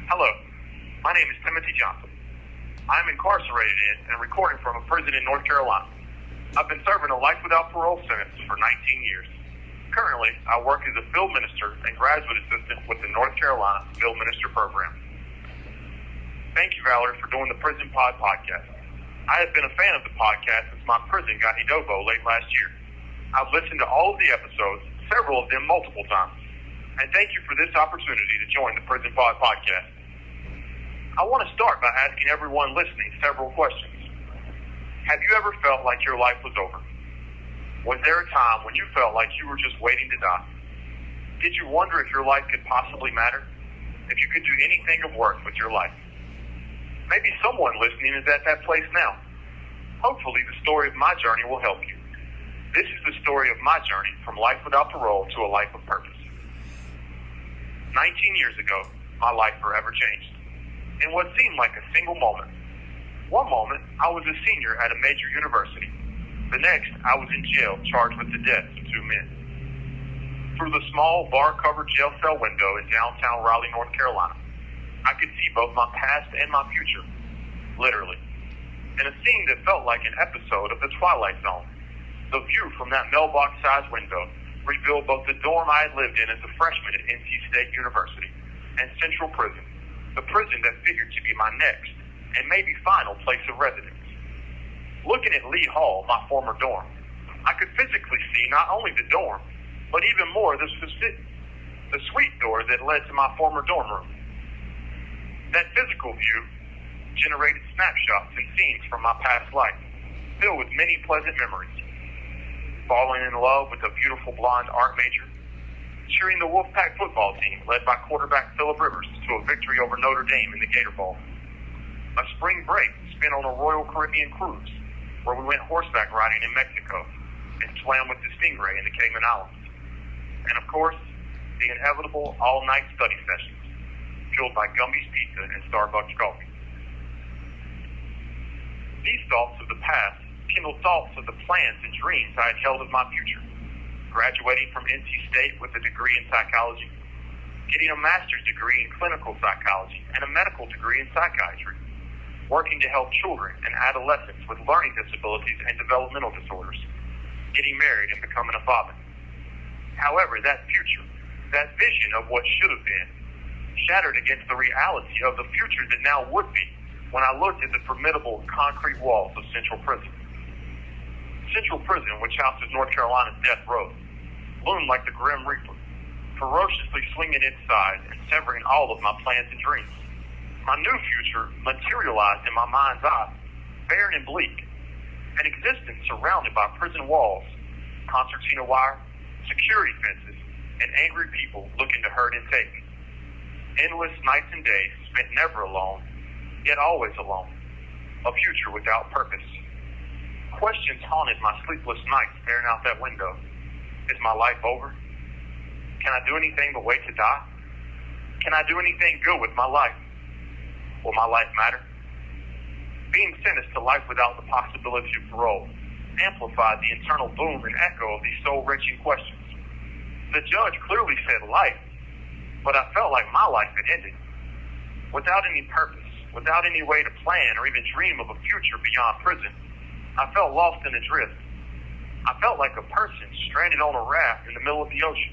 Hello, my name is Timothy Johnson. I am incarcerated in and recording from a prison in North Carolina. I've been serving a life without parole sentence for 19 years. Currently, I work as a field minister and graduate assistant with the North Carolina Field Minister Program. Thank you, Valerie, for doing the Prison Pod podcast. I have been a fan of the podcast since my prison got Edovo late last year. I've listened to all of the episodes, several of them multiple times. And thank you for this opportunity to join the Prison Pod podcast. I want to start by asking everyone listening several questions. Have you ever felt like your life was over? Was there a time when you felt like you were just waiting to die? Did you wonder if your life could possibly matter? If you could do anything of worth with your life? Maybe someone listening is at that place now. Hopefully the story of my journey will help you. This is the story of my journey from life without parole to a life of purpose. 19 years ago, my life forever changed. In what seemed like a single moment. One moment, I was a senior at a major university. The next, I was in jail charged with the deaths of two men. Through the small bar-covered jail cell window in downtown Raleigh, North Carolina, I could see both my past and my future, literally. In a scene that felt like an episode of The Twilight Zone, the view from that mailbox-sized window revealed both the dorm I had lived in as a freshman at NC State University and Central Prison, the prison that figured to be my next and maybe final place of residence. Looking at Lee Hall, my former dorm, I could physically see not only the dorm, but even more the suite door that led to my former dorm room. That physical view generated snapshots and scenes from my past life, filled with many pleasant memories. Falling in love with a beautiful blonde art major, cheering the Wolfpack football team led by quarterback Phillip Rivers to a victory over Notre Dame in the Gator Bowl. A spring break spent on a Royal Caribbean cruise where we went horseback riding in Mexico and swam with the Stingray in the Cayman Islands. And of course, the inevitable all-night study sessions, fueled by Gumby's Pizza and Starbucks coffee. These thoughts of the past kindled thoughts of the plans and dreams I had held of my future. Graduating from NC State with a degree in psychology, getting a master's degree in clinical psychology and a medical degree in psychiatry, working to help children and adolescents with learning disabilities and developmental disorders, getting married and becoming a father. However, that future, that vision of what should have been, shattered against the reality of the future that now would be when I looked at the formidable concrete walls of Central Prison. Central Prison, which houses North Carolina's death row, loomed like the Grim Reaper, ferociously swinging its sides and severing all of my plans and dreams. My new future materialized in my mind's eye, barren and bleak, an existence surrounded by prison walls, concertina wire, security fences, and angry people looking to hurt and take me. Endless nights and days spent never alone, yet always alone. A future without purpose. Questions haunted my sleepless nights staring out that window. Is my life over? Can I do anything but wait to die? Can I do anything good with my life? Will my life matter? Being sentenced to life without the possibility of parole amplified the internal boom and echo of these soul-wrenching questions. The judge clearly said life, but I felt like my life had ended. Without any purpose, without any way to plan or even dream of a future beyond prison, I felt lost and adrift. I felt like a person stranded on a raft in the middle of the ocean.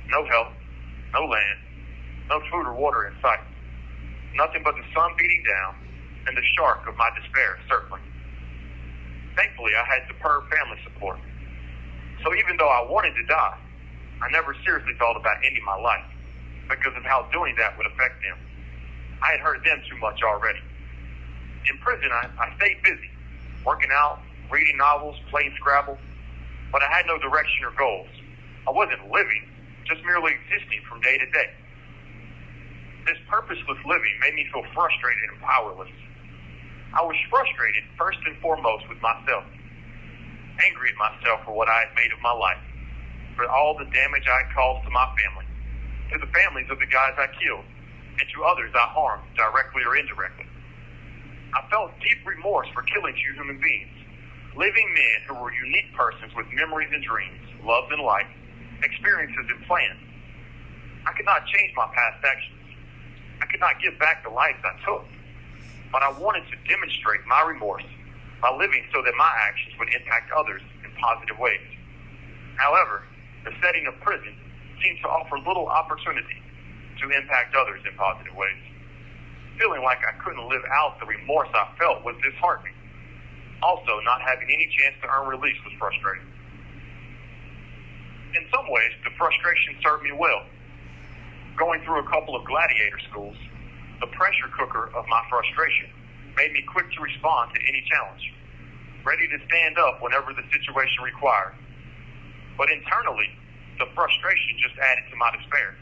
No help, no land, no food or water in sight. Nothing but the sun beating down and the shark of my despair circling. Thankfully, I had superb family support. So even though I wanted to die, I never seriously thought about ending my life because of how doing that would affect them. I had hurt them too much already. In prison, I stayed busy, working out, reading novels, playing Scrabble, but I had no direction or goals. I wasn't living, just merely existing from day to day. This purposeless living made me feel frustrated and powerless. I was frustrated first and foremost with myself, angry at myself for what I had made of my life, for all the damage I had caused to my family, to the families of the guys I killed, and to others I harmed, directly or indirectly. I felt deep remorse for killing two human beings, living men who were unique persons with memories and dreams, loves and life, experiences and plans. I could not change my past actions. I could not give back the life I took, but I wanted to demonstrate my remorse by living so that my actions would impact others in positive ways. However, the setting of prison seemed to offer little opportunity to impact others in positive ways. Feeling like I couldn't live out the remorse I felt was disheartening. Also, not having any chance to earn release was frustrating. In some ways, the frustration served me well. Going through a couple of gladiator schools, the pressure cooker of my frustration made me quick to respond to any challenge, ready to stand up whenever the situation required. But internally, the frustration just added to my despair.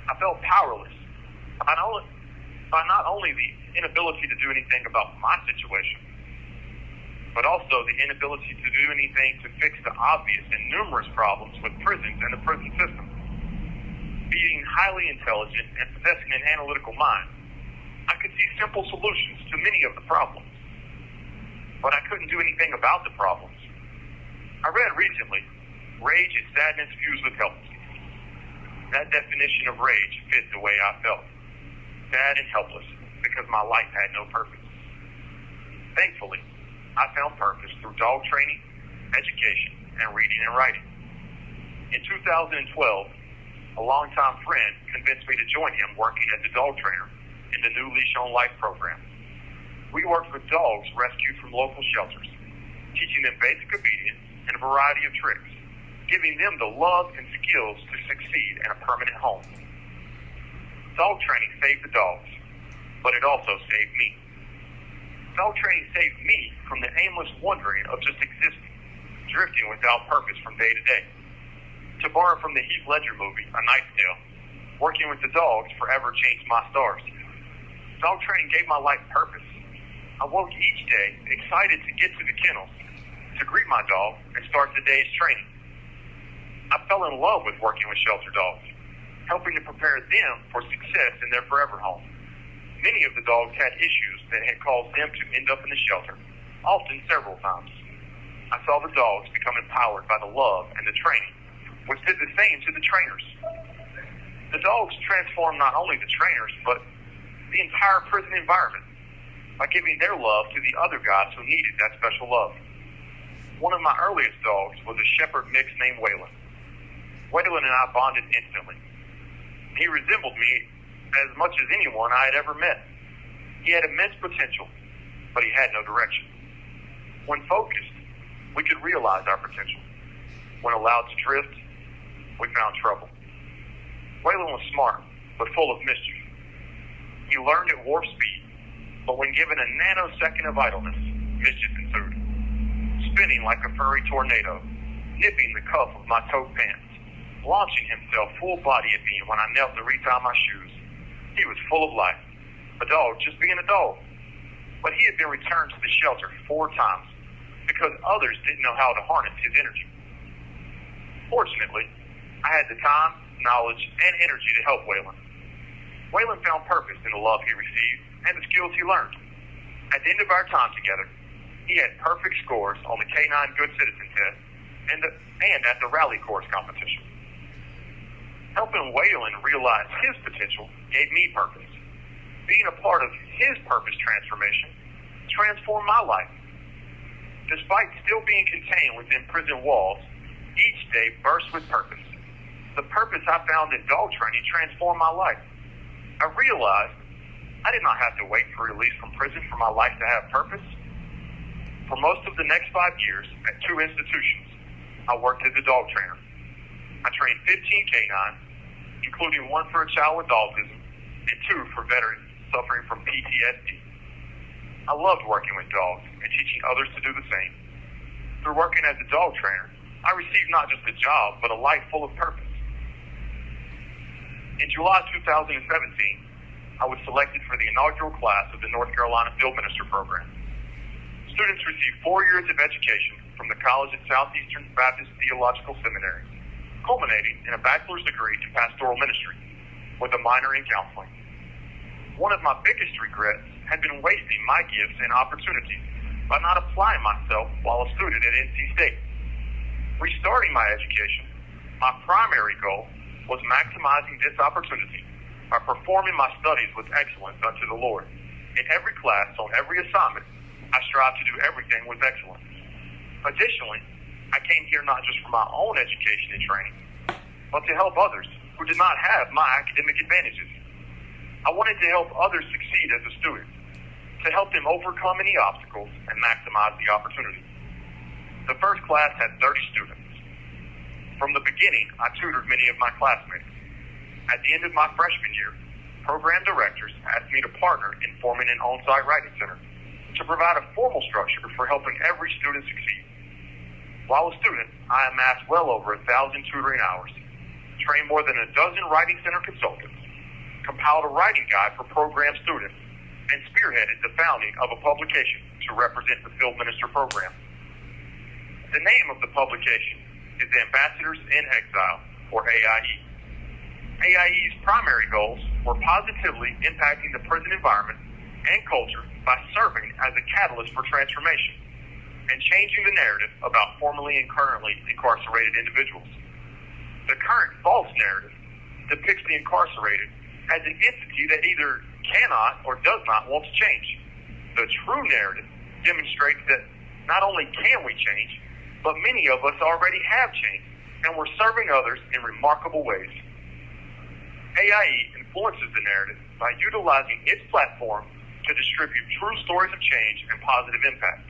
I felt powerless by not only the inability to do anything about my situation, but also the inability to do anything to fix the obvious and numerous problems with prisons and the prison system. Being highly intelligent and possessing an analytical mind, I could see simple solutions to many of the problems, but I couldn't do anything about the problems. I read recently, rage is sadness fused with helplessness. That definition of rage fit the way I felt, sad and helpless because my life had no purpose. Thankfully, I found purpose through dog training, education, and reading and writing. In 2012, a longtime friend convinced me to join him working as a dog trainer in the new Leash on Life program. We worked with dogs rescued from local shelters, teaching them basic obedience and a variety of tricks, giving them the love and skills to succeed in a permanent home. Dog training saved the dogs, but it also saved me. Dog training saved me from the aimless wandering of just existing, drifting without purpose from day to day. To borrow from the Heath Ledger movie, A Knight's Tale, working with the dogs forever changed my stars. Dog training gave my life purpose. I woke each day excited to get to the kennel, to greet my dog, and start the day's training. I fell in love with working with shelter dogs, helping to prepare them for success in their forever home. Many of the dogs had issues that had caused them to end up in the shelter, often several times. I saw the dogs become empowered by the love and the training, which did the same to the trainers. The dogs transformed not only the trainers, but the entire prison environment by giving their love to the other guys who needed that special love. One of my earliest dogs was a shepherd mix named Waylon. Waylon and I bonded instantly. He resembled me as much as anyone I had ever met. He had immense potential, but he had no direction. When focused, we could realize our potential. When allowed to drift, we found trouble. Waylon was smart, but full of mischief. He learned at warp speed, but when given a nanosecond of idleness, mischief ensued. Spinning like a furry tornado, nipping the cuff of my toe pants, launching himself full body at me when I knelt to retie my shoes. He was full of life, a dog just being a dog. But he had been returned to the shelter 4 times because others didn't know how to harness his energy. Fortunately, I had the time, knowledge, and energy to help Waylon. Waylon found purpose in the love he received and the skills he learned. At the end of our time together, he had perfect scores on the K9 Good Citizen test and at the rally course competition. Helping Waylon realize his potential gave me purpose. Being a part of his purpose transformation transformed my life. Despite still being contained within prison walls, each day burst with purpose. The purpose I found in dog training transformed my life. I realized I did not have to wait for release from prison for my life to have purpose. For most of the next 5 years at 2 institutions, I worked as a dog trainer. I trained 15 canines, including 1 for a child with autism and 2 for veterans suffering from PTSD. I loved working with dogs and teaching others to do the same. Through working as a dog trainer, I received not just a job, but a life full of purpose. In July 2017, I was selected for the inaugural class of the North Carolina Field Minister Program. Students receive 4 years of education from the College at Southeastern Baptist Theological Seminary, culminating in a bachelor's degree in pastoral ministry with a minor in counseling. One of my biggest regrets had been wasting my gifts and opportunities by not applying myself while a student at NC State. Restarting my education, my primary goal was maximizing this opportunity by performing my studies with excellence unto the Lord. In every class, on every assignment, I strive to do everything with excellence. Additionally, I came here not just for my own education and training, but to help others who did not have my academic advantages. I wanted to help others succeed as a student, to help them overcome any obstacles and maximize the opportunity. The first class had 30 students. From the beginning, I tutored many of my classmates. At the end of my freshman year, program directors asked me to partner in forming an on-site writing center to provide a formal structure for helping every student succeed. While a student, I amassed well over 1,000 tutoring hours, trained more than a dozen writing center consultants, compiled a writing guide for program students, and spearheaded the founding of a publication to represent the Field Minister program. The name of the publication is Ambassadors in Exile, or AIE. AIE's primary goals were positively impacting the prison environment and culture by serving as a catalyst for transformation and changing the narrative about formerly and currently incarcerated individuals. The current false narrative depicts the incarcerated as an entity that either cannot or does not want to change. The true narrative demonstrates that not only can we change, but many of us already have changed, and we're serving others in remarkable ways. AIE influences the narrative by utilizing its platform to distribute true stories of change and positive impact.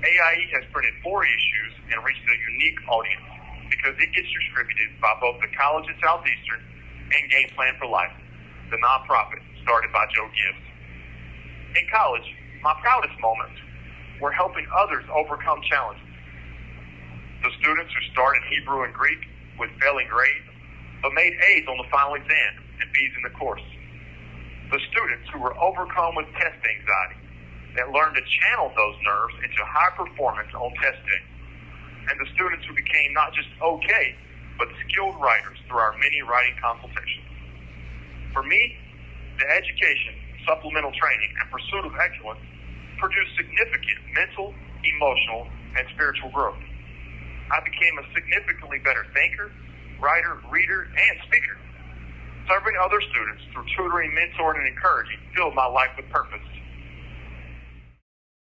AIE has printed 4 issues and reached a unique audience because it gets distributed by both the College at Southeastern and Game Plan for Life, the nonprofit started by Joe Gibbs. In college, my proudest moments were helping others overcome challenges. The students who started Hebrew and Greek with failing grades, but made A's on the final exam and B's in the course. The students who were overcome with test anxiety that learned to channel those nerves into high performance on test day. And the students who became not just okay, but skilled writers through our many writing consultations. For me, the education, supplemental training, and pursuit of excellence produced significant mental, emotional, and spiritual growth. I became a significantly better thinker, writer, reader, and speaker. Serving other students through tutoring, mentoring, and encouraging filled my life with purpose.